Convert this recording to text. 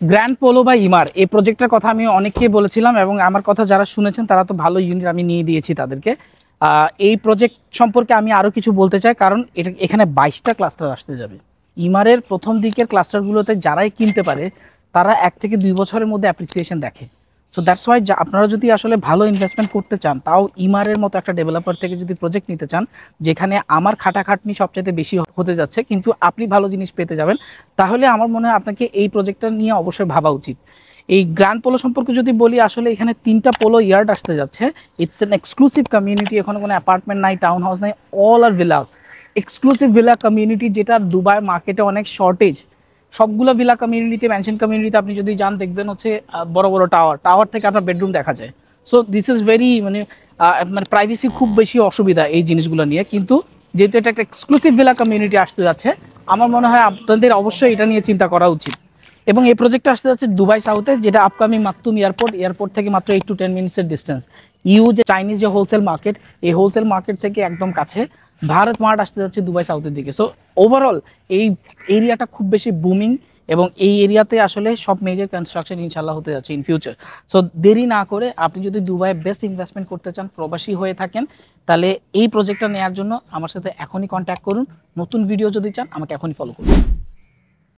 Grand polo বা ইমার এই প্রজেক্টের কথা আমি অনেককেই বলেছিলাম এবং আমার কথা যারা শুনেছেন তারা তো ভালো ইউনিট আমি নিয়ে দিয়েছি তাদেরকে। এই প্রজেক্ট সম্পর্কে আমি আরও কিছু বলতে চাই, কারণ এখানে 22টা ক্লাস্টার আসতে যাবে। ইমারের প্রথম দিকের ক্লাস্টারগুলোতে যারাই কিনতে পারে তারা 1 থেকে 2 বছরের মধ্যে অ্যাপ্রিসিয়েশন দেখে। সো দ্যাটস ওয়াই আপনারা যদি আসলে ভালো ইনভেস্টমেন্ট করতে চান, তাও ইমারের মতো একটা ডেভেলপার থেকে যদি প্রজেক্ট নিতে চান যেখানে আমার খাটাখাটনি সবচেয়ে বেশি হতে যাচ্ছে কিন্তু আপনি ভালো জিনিস পেতে যাবেন, তাহলে আমার মনে হয় আপনাকে এই প্রজেক্টটা নিয়ে অবশ্যই ভাবা উচিত। এই গ্র্যান্ড পোলো সম্পর্কে যদি বলি, আসলে এখানে 3টা পোলো ইয়ার্ড আসতে যাচ্ছে। ইটস এন এক্সক্লুসিভ কমিউনিটি, এখানে কোনো অ্যাপার্টমেন্ট নাই, টাউন হাউস নাই, অল আর ভিলাস, এক্সক্লুসিভ ভিলা কমিউনিটি, যেটা দুবাই মার্কেটে অনেক শর্টেজ। সবগুলো ভিলা কমিউনিটিতে, ম্যানশন কমিউনিটিতে আপনি যদি যান দেখবেন হচ্ছে বড় বড় টাওয়ার থেকে আপনার বেডরুম দেখা যায়। সো দিস ইজ ভেরি মানে প্রাইভেসি খুব বেশি অসুবিধা এই জিনিসগুলো নিয়ে, কিন্তু যেহেতু এটা একটা এক্সক্লুসিভ ভিলা কমিউনিটি আসতে যাচ্ছে, আমার মনে হয় আপনাদের অবশ্যই এটা নিয়ে চিন্তা করা উচিত। এবং এই প্রজেক্টটা আসতে যাচ্ছে দুবাই সাউথে, যেটা আপকামিং মাকতুম এয়ারপোর্ট থেকে মাত্র 8 to 10 মিনিটসের ডিস্টেন্স। যে চাইনিজ যে হোলসেল মার্কেট, এই হোলসেল মার্কেট থেকে একদম কাছে ভারত মার্ট আসতে যাচ্ছে দুবাই সাউথের দিকে। সো ওভারঅল এই এরিয়াটা খুব বেশি বুমিং, এবং এই এরিয়াতে আসলে সব মেজর কনস্ট্রাকশন ইনশাল্লাহ হতে যাচ্ছে ইন ফিউচার। সো দেরি না করে আপনি যদি দুবাইয়ে বেস্ট ইনভেস্টমেন্ট করতে চান, প্রবাসী হয়ে থাকেন, তাহলে এই প্রজেক্টটা নেওয়ার জন্য আমার সাথে এখনই কন্ট্যাক্ট করুন। নতুন ভিডিও যদি চান আমাকে এখনই ফলো করুন।